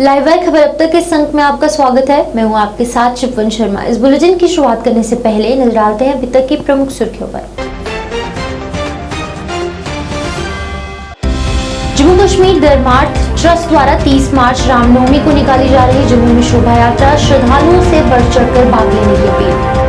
Live wire खबर अब तक के संक में आपका स्वागत है। मैं हूं आपके साथ शिवन शर्मा। इस बुलेटिन की शुरुआत करने से पहले नजर डालते हैं अभी तक की प्रमुख सुर्खियों पर। जम्मू कश्मीर धर्मार्थ ट्रस्ट द्वारा 30 मार्च रामनवमी को निकाली जा रही जम्मू में शोभा यात्रा, श्रद्धालुओं से बढ़ चढ़कर भाग लेने की अपील।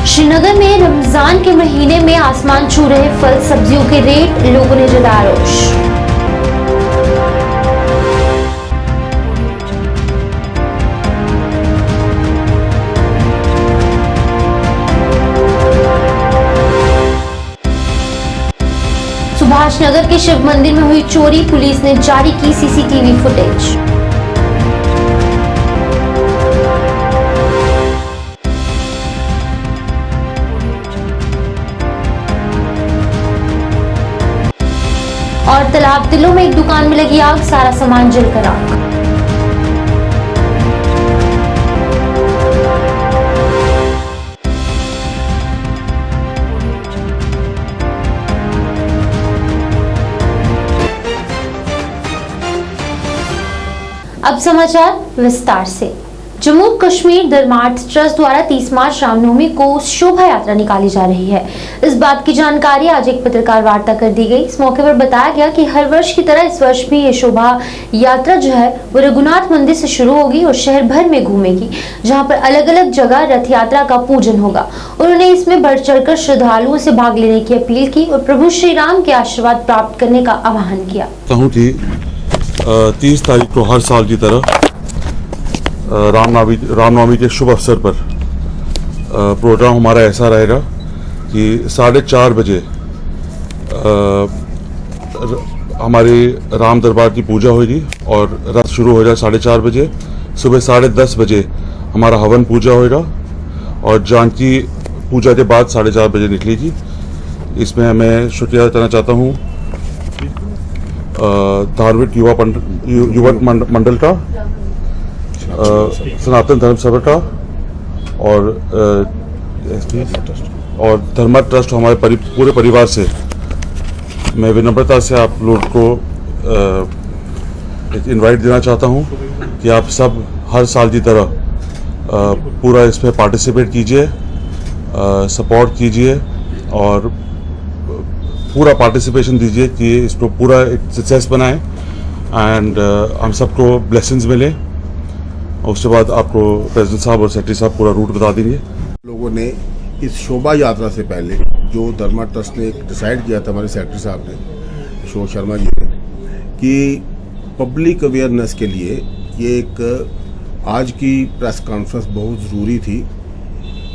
श्रीनगर में रमजान के महीने में आसमान छू रहे फल सब्जियों के रेट, लोगों ने जताया रोष। सुभाष नगर के शिव मंदिर में हुई चोरी, पुलिस ने जारी की सीसीटीवी फुटेज। और तालाब तिल्लो में एक दुकान में लगी आग, सारा सामान जलकर आग। अब समाचार विस्तार से। जम्मू कश्मीर धर्मार्थ ट्रस्ट द्वारा 30 मार्च रामनवमी को शोभा यात्रा निकाली जा रही है। इस बात की जानकारी आज एक पत्रकार वार्ता कर दी गई। इस मौके पर बताया गया कि हर वर्ष की तरह इस वर्ष भी ये शोभा यात्रा जो है वो रघुनाथ मंदिर से शुरू होगी और शहर भर में घूमेगी, जहां पर अलग अलग जगह रथ यात्रा का पूजन होगा। उन्होंने इसमें बढ़ चढ़कर श्रद्धालुओं से भाग लेने की अपील की और प्रभु श्री राम के आशीर्वाद प्राप्त करने का आह्वान किया। 30 तारीख को हर साल की तरह रामनवमी के शुभ अवसर पर प्रोग्राम हमारा ऐसा रहेगा कि 4:30 बजे हमारे राम दरबार की पूजा होगी और रथ शुरू हो जाए 4:30 बजे। सुबह 10:30 बजे हमारा हवन पूजा होगा और जानकी पूजा के बाद 4:30 बजे निकलेगी। इसमें मैं शुक्रिया देना चाहता हूँ धार्मिक युवक मंडल का, सनातन धर्म सभा का और धर्मार्थ ट्रस्ट हमारे पूरे परिवार से मैं विनम्रता से आप लोग को एक इनवाइट देना चाहता हूं कि आप सब हर साल की तरह पूरा इसमें पार्टिसिपेट कीजिए, सपोर्ट कीजिए और पूरा पार्टिसिपेशन दीजिए कि इसको पूरा एक सक्सेस बनाएं एंड हम सबको ब्लेसिंग्स मिले। उसके बाद आपको प्रेसिडेंट साहब और सेक्रेटरी साहब पूरा रूट बता देंगे। लोगों ने इस शोभा यात्रा से पहले जो धर्मा ट्रस्ट ने डिसाइड किया था, हमारे सेक्रेटरी साहब ने, अशोक शर्मा जी ने, कि पब्लिक अवेयरनेस के लिए ये एक आज की प्रेस कॉन्फ्रेंस बहुत ज़रूरी थी।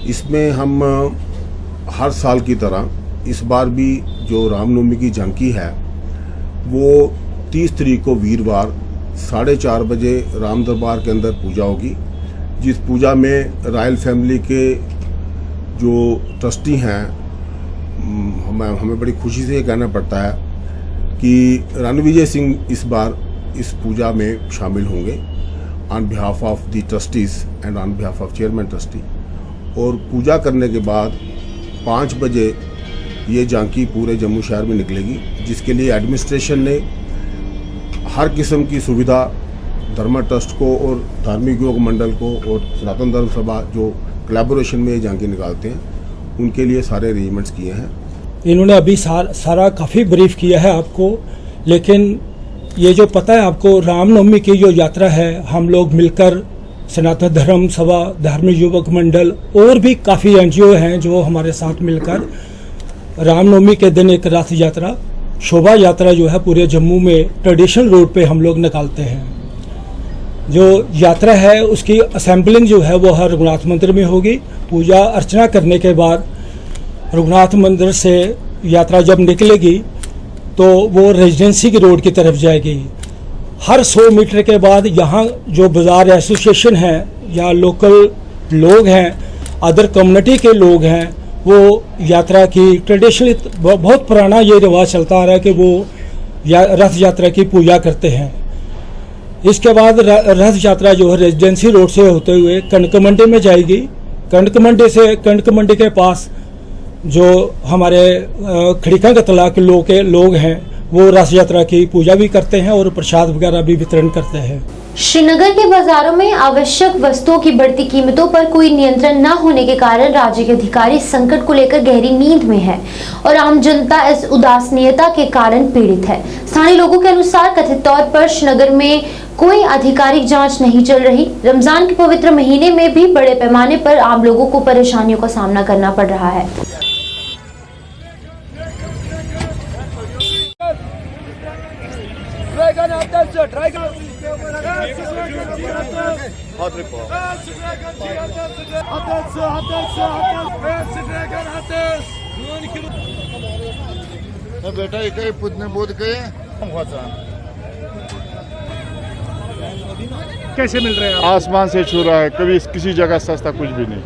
इसमें हम हर साल की तरह इस बार भी जो रामनवमी की झांकी है वो 30 तारीख को वीरवार 4:30 बजे राम दरबार के अंदर पूजा होगी, जिस पूजा में रॉयल फैमिली के जो ट्रस्टी हैं, हमें बड़ी खुशी से ये कहना पड़ता है कि रणविजय सिंह इस बार इस पूजा में शामिल होंगे on behalf of the trustees and on behalf of chairman trustee. और पूजा करने के बाद 5 बजे ये झांकी पूरे जम्मू शहर में निकलेगी, जिसके लिए एडमिनिस्ट्रेशन ने हर किस्म की सुविधा धर्मा ट्रस्ट को और धार्मिक योग मंडल को और सनातन धर्म सभा जो कोलैबोरेशन में ये झांकी निकालते हैं उनके लिए सारे अरेंजमेंट्स किए हैं। इन्होंने अभी सारा काफ़ी ब्रीफ किया है आपको, लेकिन ये जो पता है आपको, रामनवमी की जो यात्रा है हम लोग मिलकर सनातन धर्म सभा, धार्मिक युवक मंडल और भी काफ़ी NGO हैं जो हमारे साथ मिलकर रामनवमी के दिन एक रथ यात्रा, शोभा यात्रा जो है पूरे जम्मू में ट्रेडिशनल रोड पे हम लोग निकालते हैं। जो यात्रा है उसकी असेंबलिंग जो है वो हर रघुनाथ मंदिर में होगी। पूजा अर्चना करने के बाद रघुनाथ मंदिर से यात्रा जब निकलेगी तो वो रेजिडेंसी की रोड की तरफ जाएगी। हर 100 मीटर के बाद यहाँ जो बाज़ार एसोसिएशन है या लोकल लोग हैं, अदर कम्युनिटी के लोग हैं, वो यात्रा की ट्रेडिशनली बहुत पुराना ये रिवाज चलता आ रहा है कि वो रथ यात्रा की पूजा करते हैं। इसके बाद रथ यात्रा जो है रेजिडेंसी रोड से होते हुए कनक मंडी में जाएगी। कणक मंडी के पास जो हमारे खड़ीका का तला के लोग हैं वो रास यात्रा की पूजा भी करते हैं और प्रसाद वगैरह भी वितरण करते हैं। श्रीनगर के बाजारों में आवश्यक वस्तुओं की बढ़ती कीमतों पर कोई नियंत्रण न होने के कारण राज्य के अधिकारी संकट को लेकर गहरी नींद में है और आम जनता इस उदासीनता के कारण पीड़ित है। स्थानीय लोगों के अनुसार कथित तौर पर श्रीनगर में कोई आधिकारिक जांच नहीं चल रही। रमजान के पवित्र महीने में भी बड़े पैमाने पर आम लोगों को परेशानियों का सामना करना पड़ रहा है। बेटा एक पुतने बोध के कैसे मिल रहे हैं? आसमान से छू रहा है, कभी किसी जगह सस्ता कुछ भी नहीं,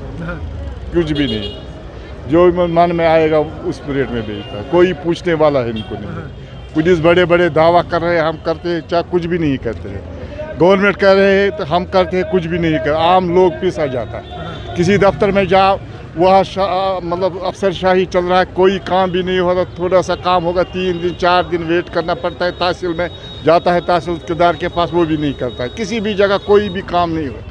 कुछ भी नहीं। जो मन में आएगा उस रेट में बेचता है, कोई पूछने वाला है इनको नहीं। पुलिस बड़े बड़े दावा कर रहे हैं, हम करते हैं चाहे कुछ भी नहीं करते हैं। गवर्नमेंट कह रहे हैं तो हम करते हैं, कुछ भी नहीं कर। आम लोग पिसा जाता है। किसी दफ्तर में जाओ वहाँ मतलब अफसरशाही चल रहा है, कोई काम भी नहीं हो रहा। थोड़ा सा काम होगा 3 दिन 4 दिन वेट करना पड़ता है। तहसील में जाता है, तहसीलदार के पास, वो भी नहीं करता है। किसी भी जगह कोई भी काम नहीं होता।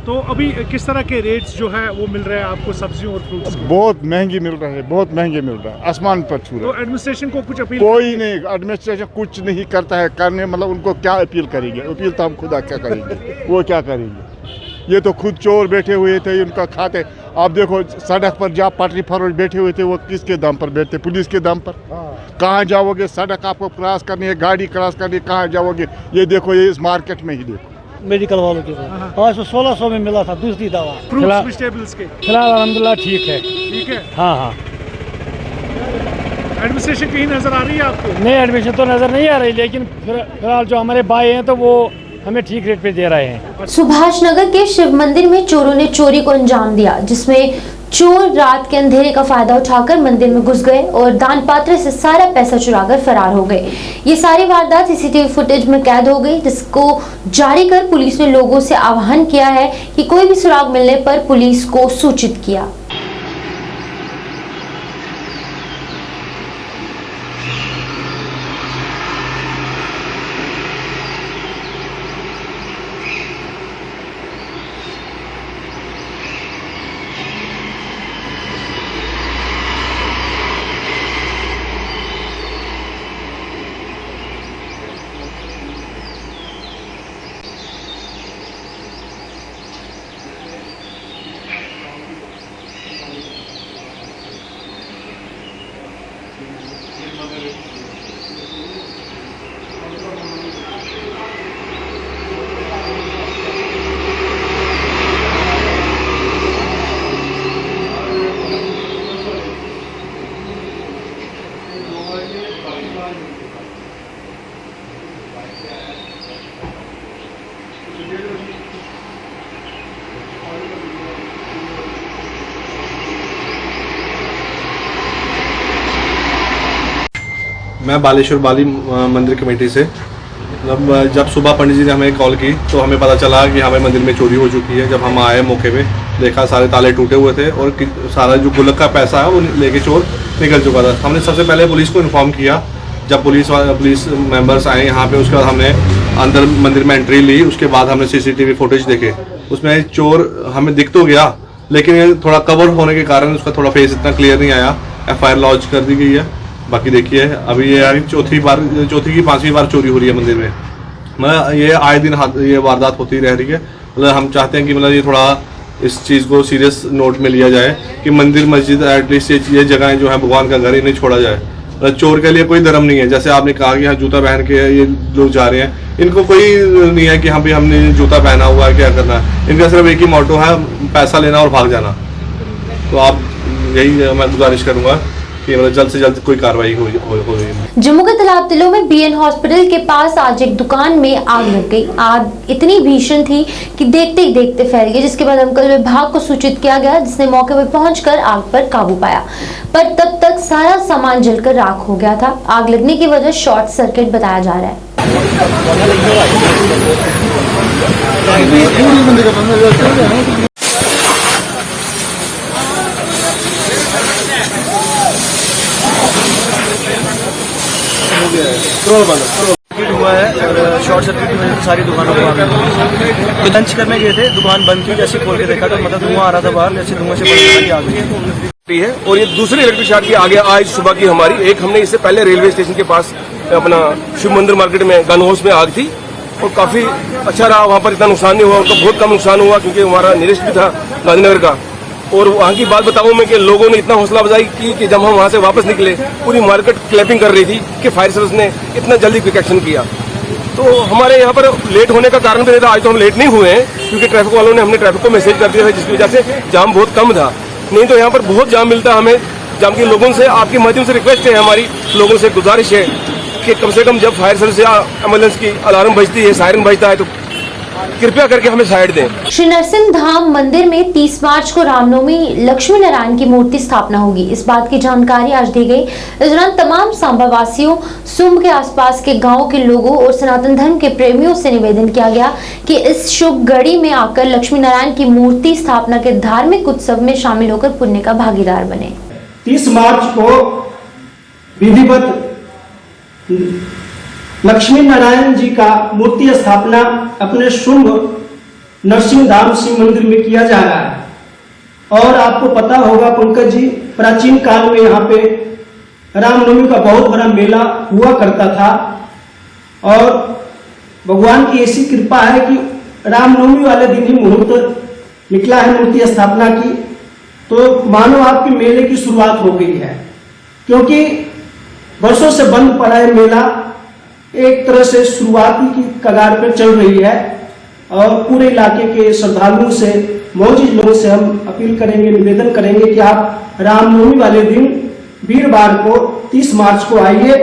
तो अभी किस तरह के रेट्स जो है वो मिल रहे हैं आपको सब्जियों और फ्रूट्स के? बहुत महंगी मिल रहे हैं, बहुत महंगे मिल रहा है, आसमान पर छू रहा है। तो एडमिनिस्ट्रेशन को कुछ अपील? कोई नहीं, एडमिनिस्ट्रेशन कुछ नहीं करता है। करने मतलब उनको क्या अपील करेंगे? अपील तो हम खुदा क्या करेंगे, वो क्या करेंगे? ये तो खुद चोर बैठे हुए थे, उनका खाते। आप देखो सड़क पर जहाँ पटरी फरोश बैठे हुए थे, वो किसके दम पर बैठते? पुलिस के दम पर। कहाँ जाओगे? सड़क आपको क्रॉस करनी है, गाड़ी क्रॉस करनी है, कहाँ जाओगे? ये देखो, ये इस मार्केट में ही देखो। मेडिकल वालों के पास 1600 में मिला था दूसरी दवा। फ्रूट्स वेजिटेबल्स के फिलहाल अलहमदुलिल्लाह ठीक है। ठीक है। हाँ। एडमिनिस्ट्रेशन कहीं नजर आ रही है आपको? नहीं, एडमिशन तो नज़र नहीं आ रही, लेकिन फिलहाल जो हमारे भाई हैं तो वो हमें ठीक रेट पे दे रहे हैं। सुभाष नगर के शिव मंदिर में चोरों ने चोरी को अंजाम दिया, जिसमें चोर रात के अंधेरे का फायदा उठाकर मंदिर में घुस गए और दान पात्र से सारा पैसा चुराकर फरार हो गए। ये सारी वारदात सीसीटीवी फुटेज में कैद हो गई, जिसको जारी कर पुलिस ने लोगों से आह्वान किया है कि कोई भी सुराग मिलने पर पुलिस को सूचित किया। मैं बालेश्वर बाली मंदिर कमेटी से, मतलब जब सुबह पंडित जी ने हमें कॉल की तो हमें पता चला कि हमें मंदिर में चोरी हो चुकी है। जब हम आए मौके पे, देखा सारे ताले टूटे हुए थे और सारा जो गुल्लक का पैसा है वो लेके चोर निकल चुका था। हमने सबसे पहले पुलिस को इन्फॉर्म किया। जब पुलिस मेंबर्स आए यहाँ पे, उसके बाद हमने अंदर मंदिर में एंट्री ली। उसके बाद हमने सीसीटीवी फुटेज देखे, उसमें चोर हमें दिख तो गया, लेकिन थोड़ा कवर होने के कारण उसका थोड़ा फेस इतना क्लियर नहीं आया। FIR लॉन्च कर दी गई है। बाकी देखिए, अभी ये चौथी की 5वीं बार चोरी हो रही है मंदिर में। मतलब ये आए दिन ये वारदात होती रह रही है। मतलब हम चाहते हैं कि मतलब ये थोड़ा इस चीज़ को सीरियस नोट में लिया जाए कि मंदिर मस्जिद एटलीस्ट ये जगहें जो है भगवान का घर, इन्हें छोड़ा जाए। मतलब चोर के लिए कोई धर्म नहीं है। जैसे आपने कहा कि यहाँ जूता पहन के ये लोग जा रहे हैं, इनको कोई नहीं है कि हम भी हमने जूता पहना हुआ है, क्या करना है। इनका सिर्फ एक ही मोटो है, पैसा लेना और भाग जाना। तो आप यही मैं गुजारिश करूँगा कि मतलब जल्द से जल्द कोई कार्रवाई हो रही। जम्मू के तालाब तिलों में BN हॉस्पिटल के पास आज एक दुकान में आग लग गई। आग इतनी भीषण थी कि देखते ही देखते फैल गई, जिसके बाद दमकल विभाग को सूचित किया गया, जिसने मौके पर पहुंचकर आग पर काबू पाया। पर तब तक सारा सामान जलकर राख हो गया था। आग लगने की वजह शॉर्ट सर्किट बताया जा रहा है। सर्किट हुआ है और शॉर्ट सर्किट की वजह से सारी दुकानों को आग लगी। तो लंच करने गए थे, दुकान बंद थी, जैसे खोल के देखा तो मतलब धुआं आ रहा था बाहर, जैसे धुआं से पता चला कि आग लगी है। और ये दूसरी इलेक्ट्रिक शॉक की आगे आज सुबह की हमारी एक, हमने इससे पहले रेलवे स्टेशन के पास अपना शिव मंदिर मार्केट में गन हाउस में आग थी और काफी अच्छा रहा, वहाँ पर इतना नुकसान नहीं हुआ, उनका बहुत कम नुकसान हुआ क्योंकि हमारा नियरेस्ट भी था गांधीनगर का। और वहाँ की बात बताऊं मैं कि लोगों ने इतना हौसला अफजाई की कि जब हम वहाँ से वापस निकले पूरी मार्केट क्लैपिंग कर रही थी कि फायर सर्विस ने इतना जल्दी क्विक एक्शन किया। तो हमारे यहाँ पर लेट होने का कारण भी था, आज तो हम लेट नहीं हुए हैं क्योंकि ट्रैफिक वालों ने हमने ट्रैफिक को मैसेज कर दिया था जिसकी वजह से जाम बहुत कम था, नहीं तो यहाँ पर बहुत जाम मिलता हमें। जाम के लोगों से आपके माध्यम से रिक्वेस्ट है, हमारी लोगों से गुजारिश है कि कम से कम जब फायर सर्विस या एम्बुलेंस की अलार्म बजती है, सायरन बजता है तो कृपया करके हमें साइड दें। श्री नरसिंह धाम मंदिर में 30 मार्च को रामनवमी लक्ष्मी नारायण की मूर्ति स्थापना होगी। इस बात की जानकारी आज दी गई। इस दौरान तमाम सांबा वासियों, सुंब के आसपास के गांव के लोगों और सनातन धर्म के प्रेमियों से निवेदन किया गया कि इस शुभ घड़ी में आकर लक्ष्मी नारायण की मूर्ति स्थापना के धार्मिक उत्सव में शामिल होकर पुण्य का भागीदार बने। 30 मार्च को विधिवत लक्ष्मी नारायण जी का मूर्ति स्थापना अपने शुंभ नरसिंह धाम शिव मंदिर में किया जा रहा है। और आपको पता होगा पंकज जी, प्राचीन काल में यहाँ पे रामनवमी का बहुत बड़ा मेला हुआ करता था और भगवान की ऐसी कृपा है कि रामनवमी वाले दिन ही मुहूर्त निकला है मूर्ति स्थापना की, तो मानो आपके मेले की शुरुआत हो गई है। क्योंकि वर्षों से बंद पड़ा है मेला एक तरह से शुरुआती की कगार पर चल रही है और पूरे इलाके के श्रद्धालुओं से, मौजूद लोगों से हम अपील करेंगे, निवेदन करेंगे कि आप रामनवमी वाले दिन वीरवार को 30 मार्च को आइए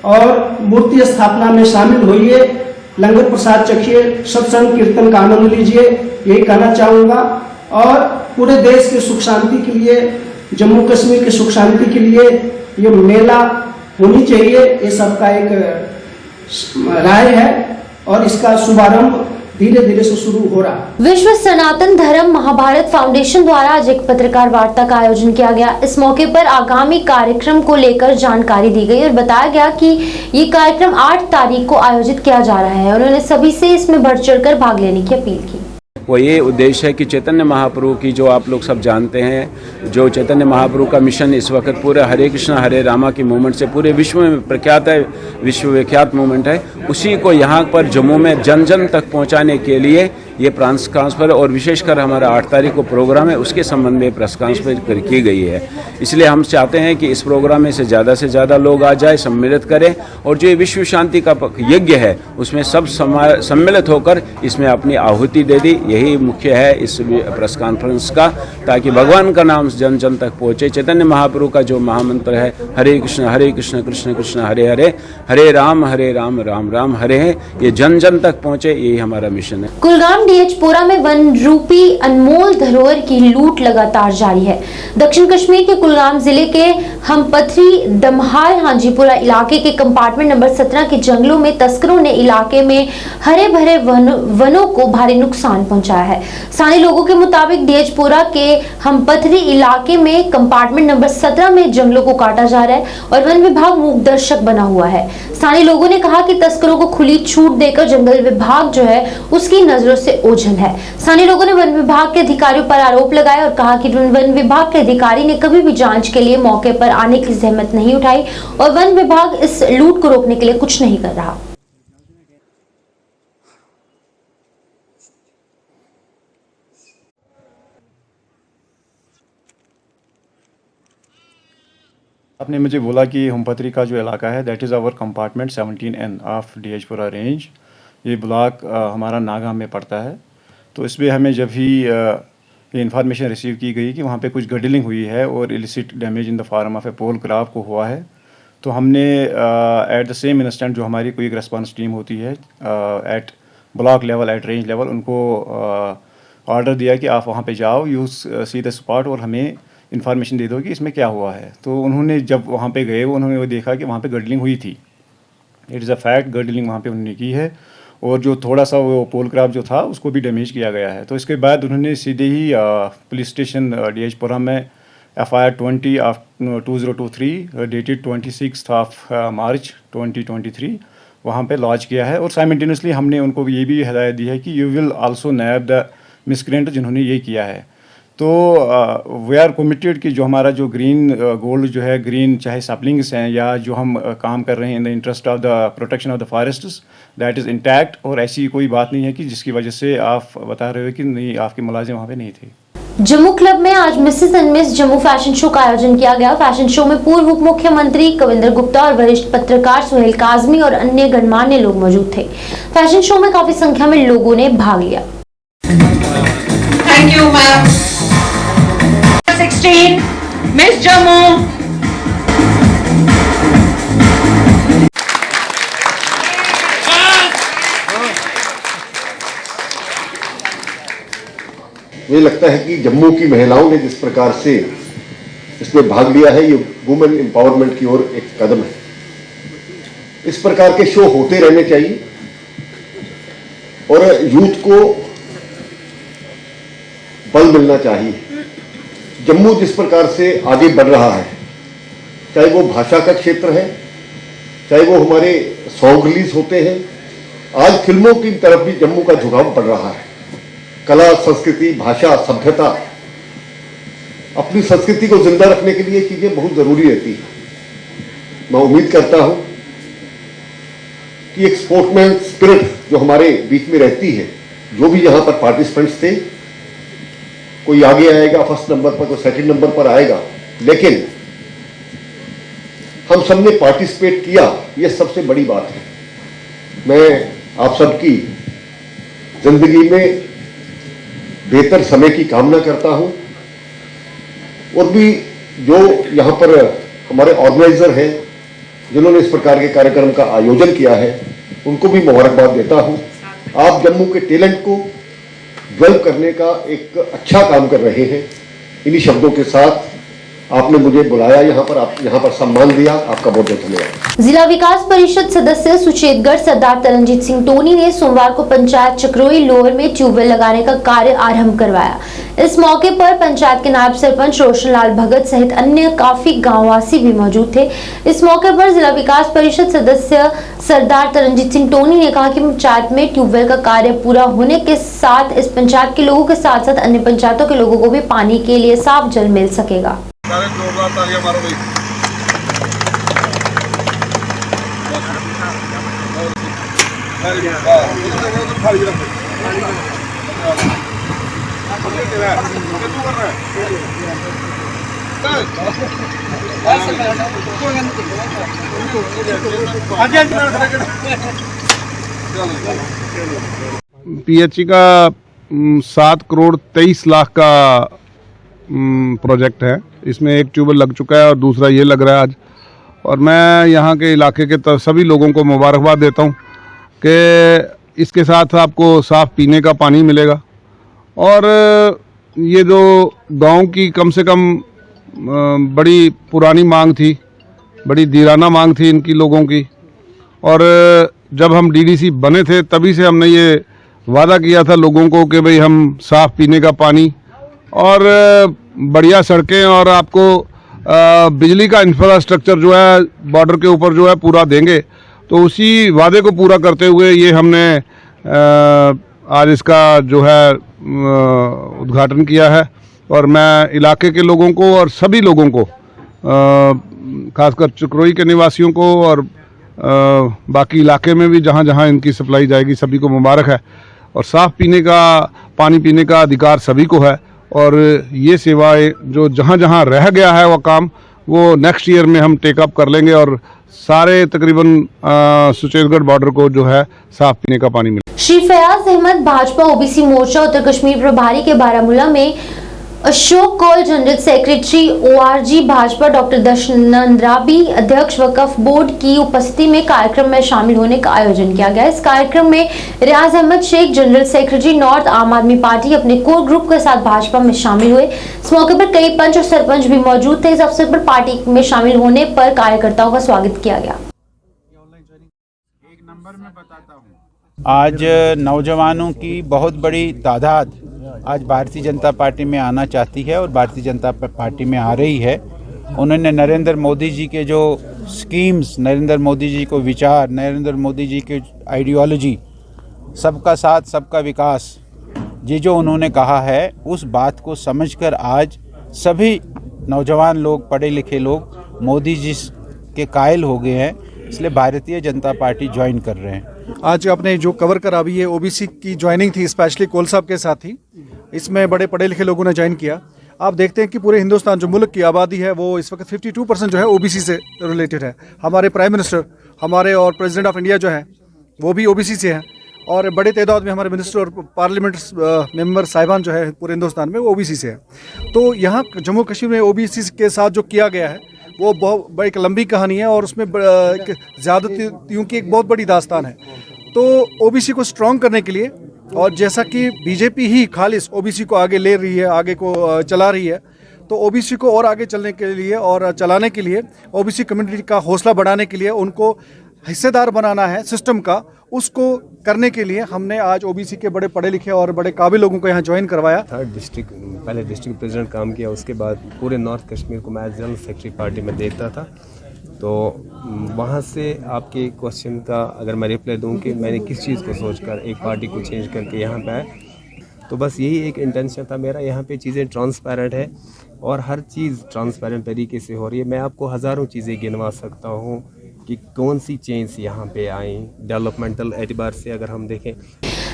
और मूर्ति स्थापना में शामिल होइए, लंगर प्रसाद चखिए, सत्संग कीर्तन का आनंद लीजिए, यही कहना चाहूँगा। और पूरे देश के सुख शांति के लिए, जम्मू कश्मीर के सुख शांति के लिए ये मेला होनी चाहिए, ये सबका एक राय है और इसका शुभारंभ धीरे धीरे से शुरू हो रहा है। विश्व सनातन धर्म महाभारत फाउंडेशन द्वारा आज एक पत्रकार वार्ता का आयोजन किया गया। इस मौके पर आगामी कार्यक्रम को लेकर जानकारी दी गई और बताया गया कि ये कार्यक्रम 8 तारीख को आयोजित किया जा रहा है। उन्होंने सभी से इसमें बढ़ चढ़कर भाग लेने की अपील की। वो ये उद्देश्य है कि चैतन्य महाप्रभु की, जो आप लोग सब जानते हैं, जो चैतन्य महाप्रभु का मिशन इस वक्त पूरे हरे कृष्णा हरे रामा की मूवमेंट से पूरे विश्व में प्रख्यात है, विश्व विख्यात मूवमेंट है, उसी को यहाँ पर जम्मू में जन जन तक पहुँचाने के लिए ये प्रेस ट्रांसफ़र और विशेषकर हमारा 8 तारीख को प्रोग्राम है, उसके संबंध में प्रेस ट्रांसफ़र की गई है। इसलिए हम चाहते हैं कि इस प्रोग्राम में से ज़्यादा लोग आ जाए, सम्मिलित करें और जो ये विश्व शांति का यज्ञ है उसमें सब सम्मिलित होकर इसमें अपनी आहुति दे दी। यही मुख्य है इस प्रेस कॉन्फ्रेंस का, ताकि भगवान का नाम जन जन तक पहुँचे। चैतन्य महाप्रभु का जो महामंत्र है हरे कृष्ण कृष्ण कृष्ण हरे हरे, हरे राम राम राम हरे है, ये जन जन तक पहुँचे, यही हमारा मिशन है। कुलगाम डीएचपुरा में वन रूपी अनमोल धरोहर की लूट लगातार जारी है। दक्षिण कश्मीर के कुलगाम जिले के हमपथरी दमहाल हाजीपुरा इलाके के कंपार्टमेंट नंबर 17 के जंगलों में तस्करों ने इलाके में हरे भरे वनों को भारी नुकसान पहुंचाया है। स्थानीय लोगों के मुताबिक डीएचपुरा के हमपथरी इलाके में कंपार्टमेंट नंबर 17 में जंगलों को काटा जा रहा है और वन विभाग मूक दर्शक बना हुआ है। स्थानीय लोगों ने कहा कि तस्करों को खुली छूट देकर जंगल विभाग जो है उसकी नजरों से ओझल है। स्थानीय लोगों ने वन विभाग के अधिकारियों पर आरोप लगाए और कहा कि वन विभाग के अधिकारी ने कभी भी जांच के लिए मौके पर आने की जहमत नहीं उठाई और वन विभाग इस लूट को रोकने के लिए कुछ नहीं कर रहा। आपने मुझे बोला कि हमपथरी का जो इलाका है that is our compartment 17N of डीएचपुरा रेंज। ये ब्लॉक हमारा नागाम में पड़ता है। तो इसमें हमें जब भी ये इन्फॉर्मेशन रिसीव की गई कि वहाँ पे कुछ गडलिंग हुई है और illicit damage in the form of a pole crop को हुआ है, तो हमने एट द सेम इंस्टेंट जो हमारी कोई रिस्पांस टीम होती है at block level, at range level, उनको ऑर्डर दिया कि आप वहाँ पे जाओ, यू सी द स्पॉट और हमें इन्फॉर्मेशन दे दो कि इसमें क्या हुआ है। तो उन्होंने जब वहाँ पे गए उन्होंने वो देखा कि वहाँ पे गडलिंग हुई थी। It is a fact, Gadling वहाँ पे उन्होंने की है और जो थोड़ा सा वो पोल क्राफ्ट जो था उसको भी डैमेज किया गया है। तो इसके बाद उन्होंने सीधे ही पुलिस स्टेशन डीएचपुरा में FIR 20 of 2023 dated 26 of March 2023 वहाँ पे लॉन्च किया है। और साइमल्टेनियसली हमने उनको ये भी हिदायत दी है कि you will also nab the miscreant जिन्होंने ये किया है। तो वी आर कमिटेड कि जो हमारा जो ग्रीन गोल्ड जो है, ग्रीन चाहे सैपलिंग्स हैं या जो हम काम कर रहे हैं in the interest of the protection of the forests, that is intact. और ऐसी कोई बात नहीं है कि जिसकी वजह से आप बता रहे हो कि नहीं आपके मुलाजिम वहाँ पे नहीं थे। जम्मू क्लब में आज Mrs and miss Jammu fashion show का आयोजन किया गया। फैशन शो में पूर्व उप मुख्यमंत्री कविंदर गुप्ता और वरिष्ठ पत्रकार सुहेल काजमी और अन्य गणमान्य लोग मौजूद थे। फैशन शो में काफी संख्या में लोगों ने भाग लिया। Thank you ma'am. 16 miss Jammu. मुझे लगता है कि जम्मू की महिलाओं ने जिस प्रकार से इसमें भाग लिया है, ये वुमेन एम्पावरमेंट की ओर एक कदम है। इस प्रकार के शो होते रहने चाहिए और यूथ को बल मिलना चाहिए। जम्मू जिस प्रकार से आगे बढ़ रहा है, चाहे वो भाषा का क्षेत्र है, चाहे वो हमारे सॉन्ग रिलीज होते हैं, आज फिल्मों की तरफ भी जम्मू का झुकाव बढ़ रहा है। कला, संस्कृति, भाषा, सभ्यता, अपनी संस्कृति को जिंदा रखने के लिए चीजें बहुत जरूरी रहती है। मैं उम्मीद करता हूं कि एक स्पोर्ट्समैन स्पिरिट जो हमारे बीच में रहती है, जो भी यहां पर पार्टिसिपेंट्स थे, कोई आगे आएगा फर्स्ट नंबर पर, कोई सेकंड नंबर पर आएगा, लेकिन हम सबने पार्टिसिपेट किया, यह सबसे बड़ी बात है। मैं आप सबकी जिंदगी में बेहतर समय की कामना करता हूं और भी जो यहां पर हमारे ऑर्गेनाइजर हैं जिन्होंने इस प्रकार के कार्यक्रम का आयोजन किया है, उनको भी मुबारकबाद देता हूं। आप जम्मू के टैलेंट को डेवलप करने का एक अच्छा काम कर रहे हैं। इन्हीं शब्दों के साथ आपने मुझे बुलाया यहाँ पर, आप यहाँ पर सम्मान दिया, आपका बहुत बहुत धन्यवाद। जिला विकास परिषद सदस्य सुचेतगढ़ सरदार तरनजीत सिंह टोनी ने सोमवार को पंचायत चक्रोई लोअर में ट्यूबवेल लगाने का कार्य आरंभ करवाया। इस मौके पर पंचायत के नायब सरपंच रोशन लाल भगत सहित अन्य काफी गांववासी भी मौजूद थे। इस मौके पर जिला विकास परिषद सदस्य सरदार तरनजीत सिंह टोनी ने कहा कि पंचायत में ट्यूबवेल का कार्य पूरा होने के साथ इस पंचायत के लोगों के साथ साथ अन्य पंचायतों के लोगों को भी पानी के लिए साफ जल मिल सकेगा। जोरदार तालियां मारो भाई। पीएचई का 7 करोड़ 23 लाख का प्रोजेक्ट है। इसमें एक ट्यूबवेल लग चुका है और दूसरा ये लग रहा है आज। और मैं यहाँ के इलाके के सभी लोगों को मुबारकबाद देता हूँ कि इसके साथ आपको साफ़ पीने का पानी मिलेगा। और ये जो गांव की कम से कम बड़ी पुरानी मांग थी, बड़ी दीराना मांग थी इनकी लोगों की, और जब हम डीडीसी बने थे तभी से हमने ये वादा किया था लोगों को कि भाई हम साफ़ पीने का पानी और बढ़िया सड़कें और आपको बिजली का इंफ्रास्ट्रक्चर जो है बॉर्डर के ऊपर जो है पूरा देंगे। तो उसी वादे को पूरा करते हुए ये हमने आज इसका जो है उद्घाटन किया है। और मैं इलाके के लोगों को और सभी लोगों को, खासकर चक्रोई के निवासियों को और बाकी इलाके में भी जहाँ जहाँ इनकी सप्लाई जाएगी, सभी को मुबारक है। और साफ़ पीने का पानी पीने का अधिकार सभी को है। और ये सेवाएं जो जहाँ जहाँ रह गया है वो काम, वो नेक्स्ट ईयर में हम टेक अप कर लेंगे और सारे तकरीबन सुचेतगढ़ बॉर्डर को जो है साफ पीने का पानी मिले। श्री फयाज अहमद भाजपा ओबीसी मोर्चा उत्तर कश्मीर प्रभारी के बारामूला में Ashok Kaul general secretary ORG Bhajpa doctor Dashnand Rabi अध्यक्ष वक्फ बोर्ड की उपस्थिति में कार्यक्रम में शामिल होने का आयोजन किया गया। इस कार्यक्रम में Riyaz Ahmad Sheikh general secretary north Aam Aadmi party अपने कोर ग्रुप के साथ भाजपा में शामिल हुए। इस मौके पर कई पंच और सरपंच भी मौजूद थे। इस अवसर पर पार्टी में शामिल होने पर कार्यकर्ताओं का स्वागत किया गया। आज नौजवानों की बहुत बड़ी तादाद आज भारतीय जनता पार्टी में आना चाहती है और भारतीय जनता पार्टी में आ रही है। उन्होंने नरेंद्र मोदी जी के जो स्कीम्स, नरेंद्र मोदी जी को विचार, नरेंद्र मोदी जी की आइडियोलॉजी, सबका साथ सबका विकास, ये जो उन्होंने कहा है, उस बात को समझकर आज सभी नौजवान लोग, पढ़े लिखे लोग मोदी जी के कायल हो गए हैं, इसलिए भारतीय जनता पार्टी ज्वाइन कर रहे हैं। आज आपने जो कवर करा भी है ओबीसी की ज्वाइनिंग थी, स्पेशली कोल साहब के साथ ही, इसमें बड़े पढ़े लिखे लोगों ने ज्वाइन किया। आप देखते हैं कि पूरे हिंदुस्तान जो मुल्क की आबादी है वो इस वक्त 52% जो है ओबीसी से रिलेटेड है। हमारे प्राइम मिनिस्टर, हमारे और प्रेसिडेंट ऑफ इंडिया जो है वो भी ओबीसी से हैं, और बड़े तादाद में हमारे मिनिस्टर और पार्लियामेंट मेंबर साहिबान जो है पूरे हिंदुस्तान में वो ओबीसी से हैं। तो यहाँ जम्मू कश्मीर में ओबीसी के साथ जो किया गया है वो बहुत एक लंबी कहानी है, और उसमें ज़्यादतियों की एक बहुत बड़ी दास्तान है। तो ओबीसी को स्ट्रॉन्ग करने के लिए, और जैसा कि बीजेपी ही खालिस ओबीसी को आगे ले रही है, आगे को चला रही है, तो ओबीसी को और आगे चलने के लिए और चलाने के लिए, ओबीसी कम्युनिटी का हौसला बढ़ाने के लिए, उनको हिस्सेदार बनाना है सिस्टम का, उसको करने के लिए हमने आज ओबीसी के बड़े पढ़े लिखे और बड़े काबिल लोगों को यहाँ ज्वाइन करवाया। थर्ड डिस्ट्रिक्ट, पहले डिस्ट्रिक्ट प्रेसिडेंट काम किया, उसके बाद पूरे नॉर्थ कश्मीर को मैं जनरल सेक्रेटरी पार्टी में देखता था। तो वहाँ से आपके क्वेश्चन का अगर मैं रिप्लाई दूँ कि मैंने किस चीज़ को सोचकर एक पार्टी को चेंज करके यहाँ पे आया, तो बस यही एक इंटेंशन था मेरा। यहाँ पे चीज़ें ट्रांसपेरेंट है और हर चीज़ ट्रांसपेरेंट तरीके से हो रही है। मैं आपको हज़ारों चीज़ें गिनवा सकता हूँ कि कौन सी चेंज यहाँ पे आई डेवलपमेंटल एतबार से अगर हम देखें।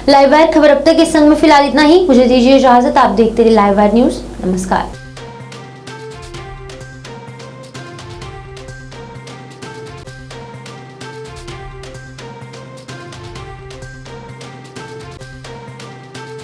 लाइव वायर खबर अब तक इस संग में फिलहाल इतना ही। मुझे दीजिए इजाजत। आप देखते रहिए लाइव वायर न्यूज़। नमस्कार।